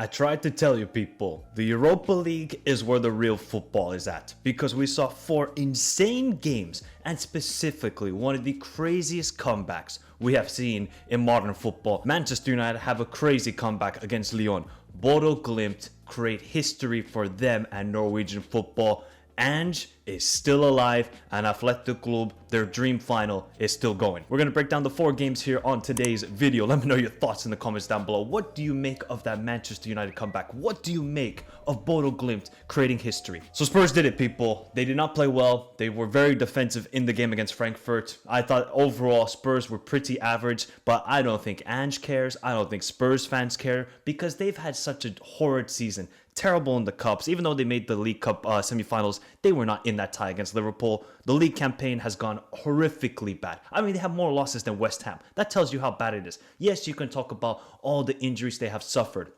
I tried to tell you people, the Europa League is where the real football is at, because we saw 4 insane games and specifically one of the craziest comebacks we have seen in modern football. Manchester United have a crazy comeback against Lyon. Bodø Glimt create history for them and Norwegian football. Ange is still alive and Postecoglou, their dream final, is still going. We're going to break down the 4 games here on today's video. Let me know your thoughts in the comments down below. What do you make of that Manchester United comeback? What do you make of Bodø Glimt creating history? So Spurs did it, people. They did not play well. They were very defensive in the game against Frankfurt. I thought overall Spurs were pretty average, but I don't think Ange cares. I don't think Spurs fans care because they've had such a horrid season. Terrible in the cups. Even though they made the League Cup semi-finals, they were not in that tie against Liverpool. The league campaign has gone horrifically bad. I mean, they have more losses than West Ham. That tells you how bad it is. Yes, you can talk about all the injuries they have suffered,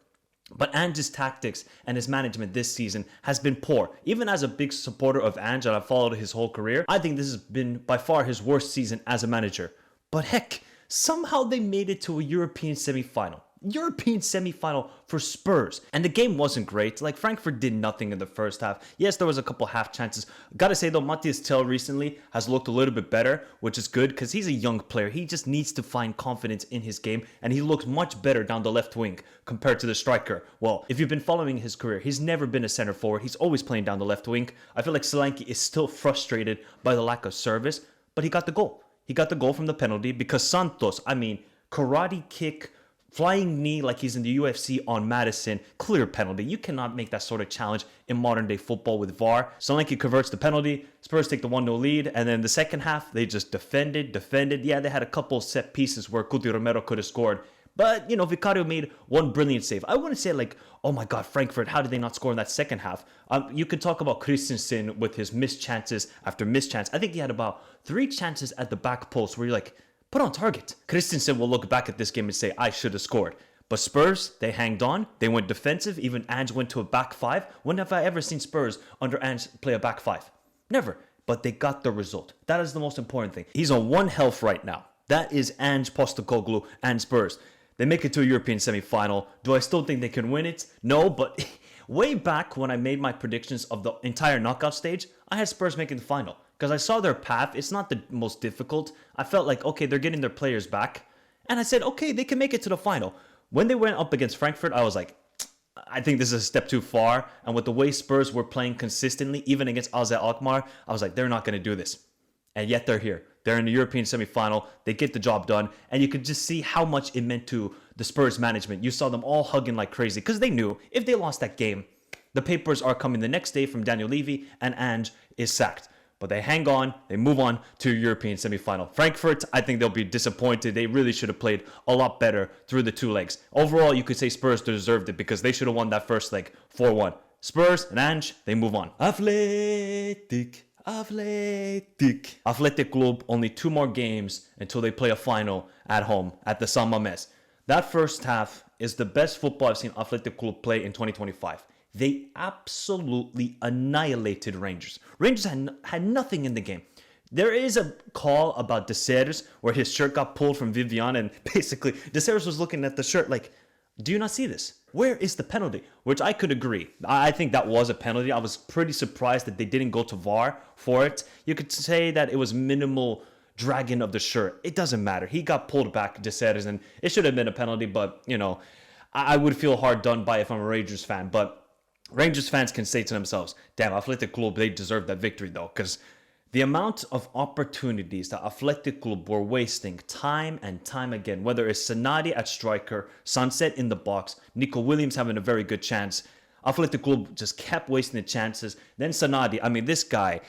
but Ange's tactics and his management this season has been poor. Even as a big supporter of Ange, and I've followed his whole career, I think this has been by far his worst season as a manager. But heck, somehow they made it to a European semi-final. European semi-final for Spurs, and the game wasn't great. Like, Frankfurt did nothing in the first half. Yes, there was a couple half chances. Gotta say though, Matthias Tell recently has looked a little bit better, which is good because he's a young player. He just needs to find confidence in his game, and he looks much better down the left wing compared to the striker. Well, if you've been following his career, he's never been a center forward. He's always playing down the left wing. I feel like Solanke is still frustrated by the lack of service, but he got the goal. He got the goal from the penalty because Santos, I mean, karate kick, flying knee like he's in the UFC on Madison, clear penalty. You cannot make that sort of challenge in modern day football with VAR. Solanke converts the penalty, Spurs take the 1-0 lead, and then the second half, they just defended. Yeah, they had a couple set pieces where Cuti Romero could have scored. But, you know, Vicario made one brilliant save. I wouldn't say like, oh my God, Frankfurt, how did they not score in that second half? You could talk about Christensen with his missed chances after missed chance. I think he had about 3 chances at the back post where you're like, put on target. Christensen will look back at this game and say, I should have scored. But Spurs, they hanged on. They went defensive. Even Ange went to a back 5. When have I ever seen Spurs under Ange play a back 5? Never. But they got the result. That is the most important thing. He's on 1 health right now. That is Ange Postecoglou and Spurs. They make it to a European semi-final. Do I still think they can win it? No, but way back when I made my predictions of the entire knockout stage, I had Spurs making the final. Because I saw their path. It's not the most difficult. I felt like, okay, they're getting their players back. And I said, okay, they can make it to the final. When they went up against Frankfurt, I was like, I think this is a step too far. And with the way Spurs were playing consistently, even against AZ Alkmaar, I was like, they're not going to do this. And yet they're here. They're in the European semi-final. They get the job done. And you could just see how much it meant to the Spurs management. You saw them all hugging like crazy because they knew if they lost that game, the papers are coming the next day from Daniel Levy and Ange is sacked. But they hang on, they move on to European semi-final. Frankfurt, I think they'll be disappointed. They really should have played a lot better through the 2 legs. Overall, you could say Spurs deserved it because they should have won that first leg 4-1. Spurs and Ange, they move on. Athletic Club, only 2 more games until they play a final at home at the San Mamés. That first half is the best football I've seen Athletic Club play in 2025. They absolutely annihilated Rangers. Rangers had nothing in the game. There is a call about De Serres where his shirt got pulled from Vivian, and basically De Serres was looking at the shirt like, do you not see this? Where is the penalty? Which I could agree. I think that was a penalty. I was pretty surprised that they didn't go to VAR for it. You could say that it was minimal dragging of the shirt. It doesn't matter. He got pulled back, De Serres, and it should have been a penalty, but, you know, I would feel hard done by if I'm a Rangers fan, but Rangers fans can say to themselves, damn, Athletic Club, they deserve that victory though, because the amount of opportunities that Athletic Club were wasting time and time again, whether it's Sanadi at striker, Sunset in the box, Nico Williams having a very good chance, Athletic Club just kept wasting the chances. Then Sanadi, I mean, this guy,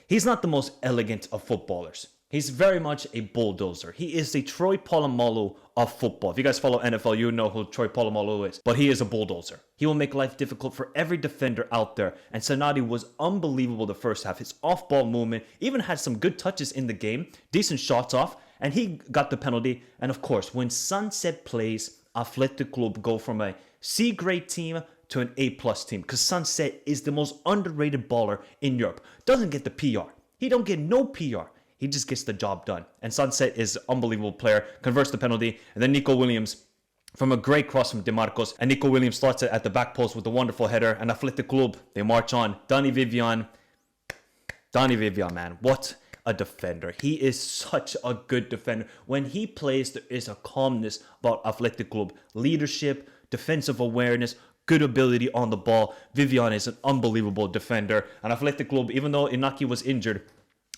he's not the most elegant of footballers. He's very much a bulldozer. He is the Troy Polamalu of football. If you guys follow NFL, you know who Troy Polamalu is. But he is a bulldozer. He will make life difficult for every defender out there. And Sanadi was unbelievable the first half. His off-ball movement, even had some good touches in the game. Decent shots off. And he got the penalty. And of course, when Sunset plays, Athletic Club go from a C-grade team to an A-plus team. Because Sunset is the most underrated baller in Europe. Doesn't get the PR. He don't get no PR. He just gets the job done. And Sunset is an unbelievable player, converts the penalty, and then Nico Williams from a great cross from DeMarcos, and Nico Williams slots it at the back post with a wonderful header, and Athletic Club, they march on. Danny Vivian, man, what a defender. He is such a good defender. When he plays, there is a calmness about Athletic Club. Leadership, defensive awareness, good ability on the ball. Vivian is an unbelievable defender. And Athletic Club, even though Inaki was injured,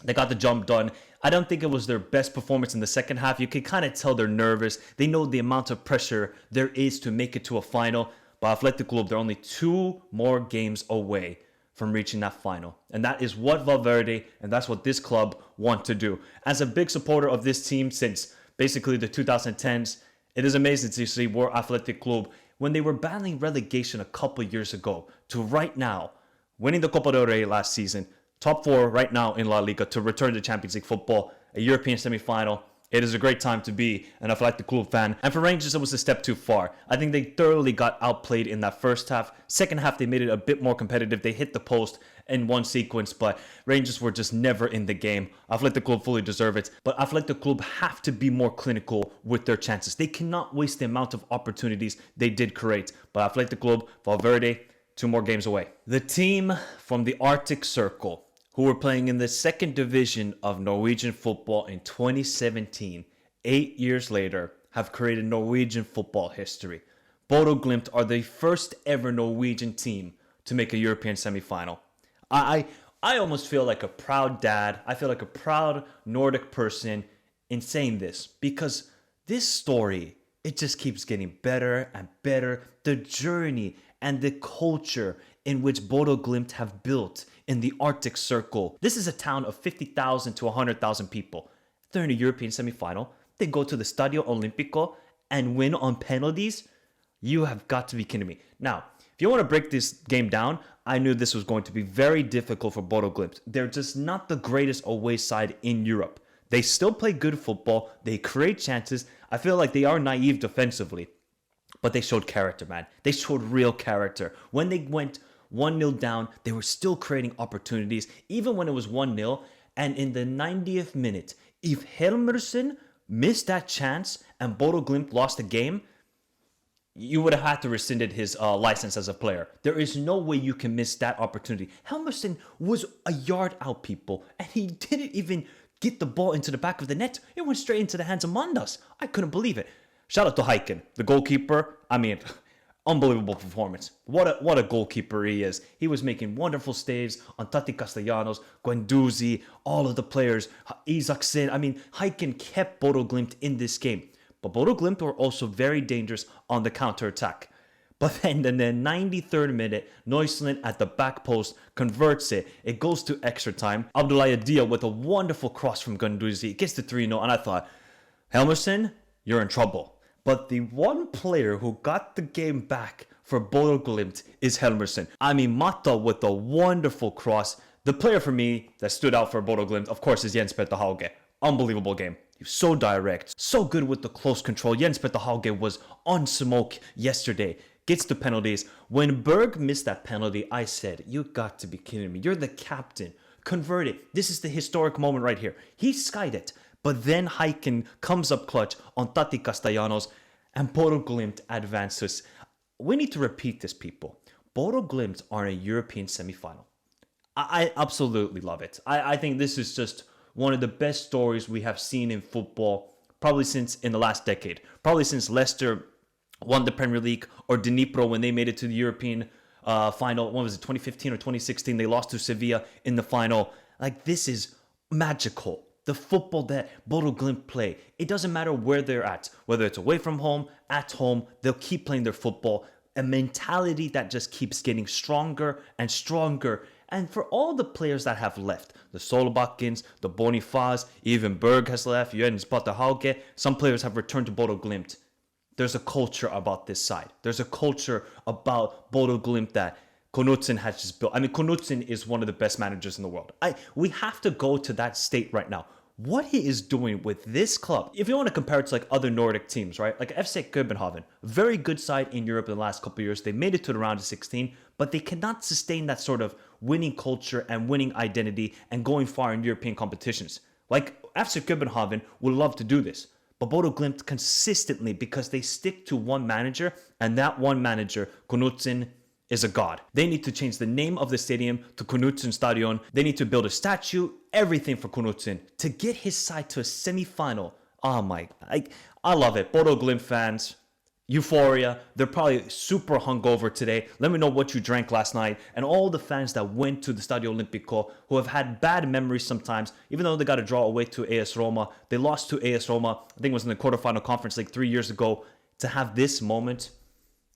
they got the job done. I don't think it was their best performance in the second half. You can kind of tell they're nervous. They know the amount of pressure there is to make it to a final. But Athletic Club, they're only 2 more games away from reaching that final. And that is what Valverde and that's what this club want to do. As a big supporter of this team since basically the 2010s, it is amazing to see where Athletic Club, when they were battling relegation a couple years ago, to right now, winning the Copa del Rey last season, top 4 right now in La Liga to return to Champions League football, a European semi-final. It is a great time to be an Athletic Club fan. And for Rangers, it was a step too far. I think they thoroughly got outplayed in that first half. Second half, they made it a bit more competitive. They hit the post in one sequence, but Rangers were just never in the game. Athletic Club fully deserve it. But Athletic Club have to be more clinical with their chances. They cannot waste the amount of opportunities they did create. But Athletic Club, Valverde, 2 more games away. The team from the Arctic Circle, who were playing in the second division of Norwegian football in 2017, 8 years later, have created Norwegian football history. Bodø Glimt are the first ever Norwegian team to make a European semi-final. I almost feel like a proud dad. I feel like a proud Nordic person in saying this, because this story, it just keeps getting better and better. The journey and the culture in which Bodø Glimt have built in the Arctic Circle. This is a town of 50,000 to 100,000 people. They're in a European semi-final. They go to the Stadio Olimpico and win on penalties. You have got to be kidding me. Now, if you want to break this game down, I knew this was going to be very difficult for Bodø Glimt. They're just not the greatest away side in Europe. They still play good football. They create chances. I feel like they are naive defensively. But they showed character, man. They showed real character. When they went 1-0 down, they were still creating opportunities, even when it was 1-0. And in the 90th minute, if Helmersen missed that chance and Bodø Glimt lost the game, you would have had to rescinded his license as a player. There is no way you can miss that opportunity. Helmersen was a yard out, people, and he didn't even get the ball into the back of the net. It went straight into the hands of Mandas. I couldn't believe it. Shout out to Heiken, the goalkeeper. I mean, unbelievable performance. What a goalkeeper he is. He was making wonderful saves on Tati Castellanos, Guendouzi, all of the players, Isaksen. I mean, Heiken kept Bodø Glimt in this game. But Bodø Glimt were also very dangerous on the counter-attack. But then in the 93rd minute, Neusland at the back post converts it. It goes to extra time. Abdoulaye Dia with a wonderful cross from Guendouzi. It gets to 3-0, and I thought, Helmersen, you're in trouble. But the one player who got the game back for Bodø Glimt is Helmersen. I mean, Mata with a wonderful cross. The player for me that stood out for Bodø Glimt, of course, is Jens Petter Hauge. Unbelievable game. He was so direct, so good with the close control. Jens Petter Hauge was on smoke yesterday. Gets the penalties. When Berg missed that penalty, I said, you got to be kidding me. You're the captain. Convert it. This is the historic moment right here. He skied it. But then Heiken comes up clutch on Tati Castellanos and Bodø Glimt advances. We need to repeat this, people. Bodø Glimt are in a European semi-final. I absolutely love it. I think this is just one of the best stories we have seen in football, probably since in the last decade. Probably since Leicester won the Premier League or Dnipro when they made it to the European final. What was it, 2015 or 2016? They lost to Sevilla in the final. Like, this is magical. The football that Bodø Glimt play, it doesn't matter where they're at, whether it's away from home, at home, they'll keep playing their football. A mentality that just keeps getting stronger and stronger. And for all the players that have left, the Solbakkens, the Bonifaz, even Berg has left, Jens Petter Hauge, some players have returned to Bodø Glimt. There's a culture about this side. There's a culture about Bodø Glimt that Knudsen has just built. I mean, Knudsen is one of the best managers in the world. We have to go to that state right now. What he is doing with this club, if you want to compare it to like other Nordic teams, right? Like FC Copenhagen, very good side in Europe in the last couple of years. They made it to the round of 16, but they cannot sustain that sort of winning culture and winning identity and going far in European competitions. Like FC Copenhagen would love to do this, But Bodø Glimt consistently, because they stick to one manager, and that one manager, Knutsen, is a god. They need to change the name of the stadium to Knutsen Stadion. They need to build a statue, everything for Knutsen to get his side to a semi-final. Oh my, I love it. Bodø Glimt fans, euphoria. They're probably super hungover today. Let me know what you drank last night. And all the fans that went to the Stadio Olimpico who have had bad memories sometimes, even though they got a draw away to AS Roma. They lost to AS Roma, I think it was in the quarterfinal conference like 3 years ago. To have this moment,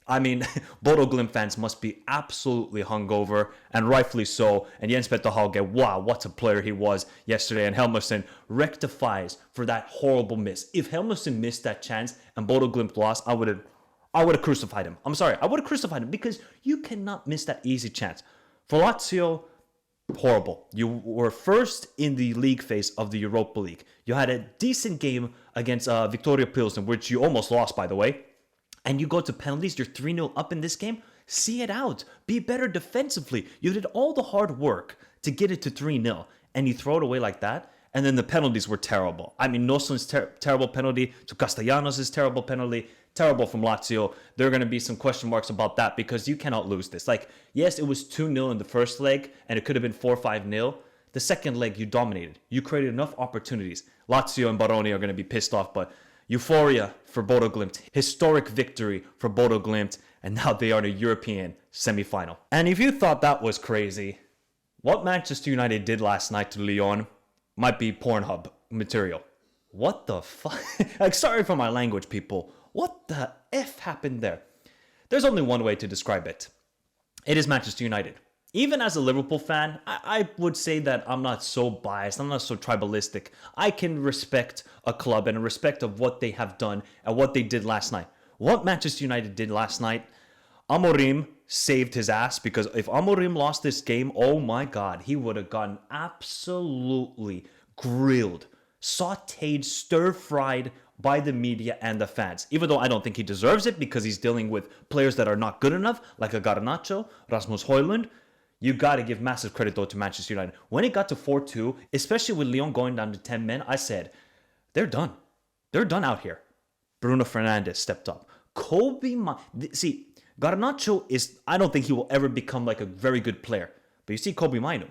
I mean, Bodø Glimt fans must be absolutely hungover, and rightfully so. And Jens Petter Hauge, wow, what a player he was yesterday. And Helmersen rectifies for that horrible miss. If Helmersen missed that chance and Bodø Glimt lost, I would have crucified him. I'm sorry, I would have crucified him because you cannot miss that easy chance. For Lazio, horrible. You were first in the league phase of the Europa League. You had a decent game against Victoria Pilsen, which you almost lost, by the way. And you go to penalties, you're 3-0 up in this game. See it out. Be better defensively. You did all the hard work to get it to 3-0, and you throw it away like that. And then the penalties were terrible. I mean, Noson's terrible penalty to Castellanos' terrible penalty. Terrible from Lazio. There are going to be some question marks about that because you cannot lose this. Like, yes, it was 2-0 in the first leg, and it could have been 4-5-0. The second leg, you dominated. You created enough opportunities. Lazio and Baroni are going to be pissed off, but euphoria for Bodø Glimt. Historic victory for Bodø Glimt. And now they are in a European semi-final. And if you thought that was crazy, what Manchester United did last night to Lyon might be Pornhub material. What the fuck? Like, sorry for my language, people. What the F happened there? There's only one way to describe it. It is Manchester United. Even as a Liverpool fan, I would say that I'm not so biased. I'm not so tribalistic. I can respect a club and respect of what they have done and what they did last night. What Manchester United did last night, Amorim saved his ass, because if Amorim lost this game, oh my God, he would have gotten absolutely grilled, sauteed, stir-fried by the media and the fans. Even though I don't think he deserves it because he's dealing with players that are not good enough, like a Garnacho, Rasmus Højlund. You got to give massive credit, though, to Manchester United. When it got to 4-2, especially with Lyon going down to 10 men, I said, they're done. They're done out here. Bruno Fernandes stepped up. See, Garnacho is, I don't think he will ever become like a very good player. But you see Kobe Mainu,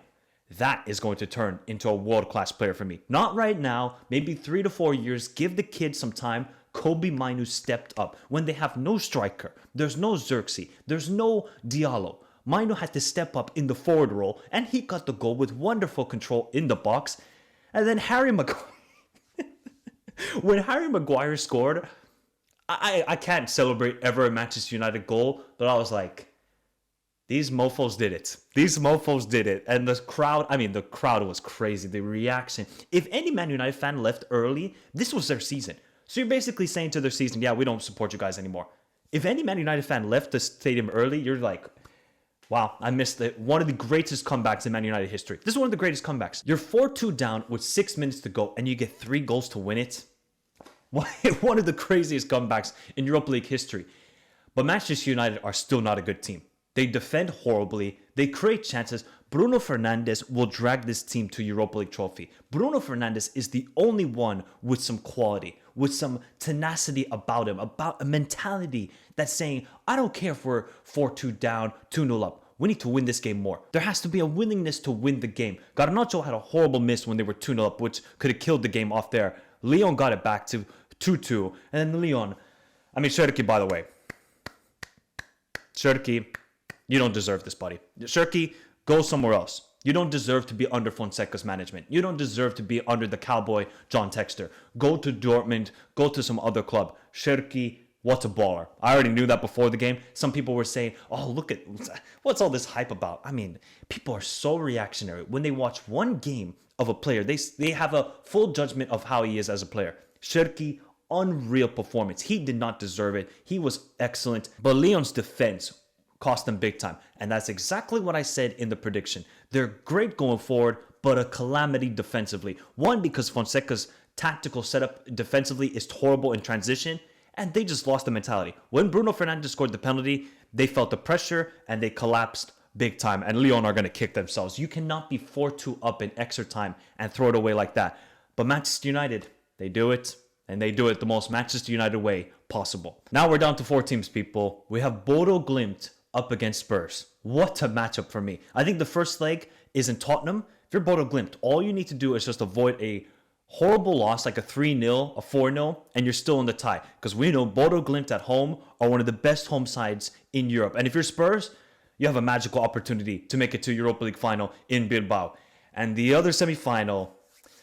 that is going to turn into a world-class player for me. Not right now, maybe 3 to 4 years. Give the kid some time. Kobe Mainu stepped up. When they have no striker, there's no Xerxes, there's no Diallo. Mainu had to step up in the forward role, and he got the goal with wonderful control in the box. And then Harry Maguire, when Harry Maguire scored, I can't celebrate ever a Manchester United goal, but I was like, these mofos did it. These mofos did it. And the crowd was crazy. The reaction. If any Man United fan left early, this was their season. So you're basically saying to their season, yeah, we don't support you guys anymore. If any Man United fan left the stadium early, you're like, wow, I missed it. One of the greatest comebacks in Man United history. This is one of the greatest comebacks. You're 4-2 down with 6 minutes to go, and you get 3 goals to win it. One of the craziest comebacks in Europa League history. But Manchester United are still not a good team. They defend horribly. They create chances. Bruno Fernandes will drag this team to Europa League trophy. Bruno Fernandes is the only one with some quality, with some tenacity about him, about a mentality that's saying, I don't care if we're 4-2 down, 2-0 up. We need to win this game more. There has to be a willingness to win the game. Garnacho had a horrible miss when they were 2-0 up, which could have killed the game off there. Lyon got it back to 2-2. And then Lyon, Cherki, by the way. Cherki, you don't deserve this, buddy. Cherki, go somewhere else. You don't deserve to be under Fonseca's management. You don't deserve to be under the cowboy John Textor. Go to Dortmund. Go to some other club. Cherki, what a baller. I already knew that before the game. Some people were saying, oh, look at, what's all this hype about? I mean, people are so reactionary. When they watch one game of a player, they have a full judgment of how he is as a player. Cherki, unreal performance. He did not deserve it. He was excellent. But Lyon's defense cost them big time. And that's exactly what I said in the prediction. They're great going forward, but a calamity defensively. One, because Fonseca's tactical setup defensively is horrible in transition, and they just lost the mentality. When Bruno Fernandes scored the penalty, they felt the pressure and they collapsed big time. And Lyon are going to kick themselves. You cannot be 4-2 up in extra time and throw it away like that. But Manchester United, they do it. And they do it the most Manchester United way possible. Now we're down to 4 teams, people. We have Bodø Glimt up against Spurs. What a matchup for me. I think the first leg is in Tottenham. If you're Bodø Glimt, all you need to do is just avoid a horrible loss like a 3-0, a 4-0, and you're still in the tie. Because we know Bodø Glimt at home are one of the best home sides in Europe. And if you're Spurs, you have a magical opportunity to make it to Europa League final in Bilbao. And the other semi-final,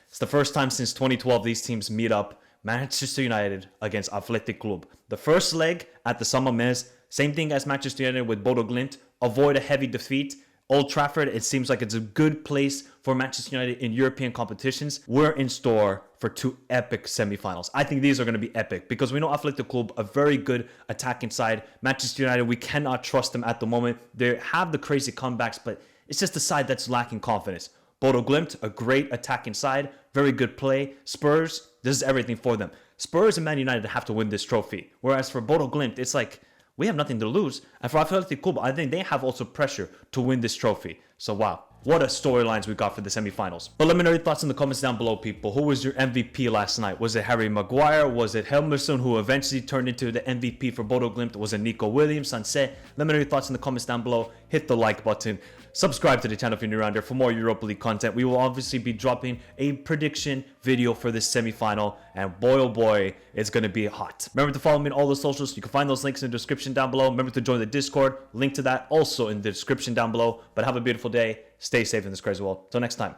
it's the first time since 2012 these teams meet up. Manchester United against Athletic Club. The first leg at the San Mamés, same thing as Manchester United with Bodø Glimt. Avoid a heavy defeat. Old Trafford, it seems like it's a good place for Manchester United in European competitions. We're in store for 2 epic semi-finals. I think these are going to be epic because we know Athletic Club, a very good attacking side. Manchester United, we cannot trust them at the moment. They have the crazy comebacks, but it's just a side that's lacking confidence. Bodø Glimt, a great attacking side, very good play. Spurs, this is everything for them. Spurs and Man United have to win this trophy. Whereas for Bodø Glimt, it's like, we have nothing to lose. And for Athletic Club, I think they have also pressure to win this trophy. So wow, what a storylines we got for the semifinals. But let me know your thoughts in the comments down below, people. Who was your MVP last night? Was it Harry Maguire? Was it Helmerson, who eventually turned into the MVP for Bodø Glimt? Was it Nico Williams, Sanse? Let me know your thoughts in the comments down below. Hit the like button. Subscribe to the channel if you're new around here for more Europa League content. We will obviously be dropping a prediction video for this semifinal. And boy, oh boy, it's going to be hot. Remember to follow me on all the socials. You can find those links in the description down below. Remember to join the Discord. Link to that also in the description down below. But have a beautiful day. Stay safe in this crazy world. Till next time.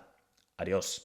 Adios.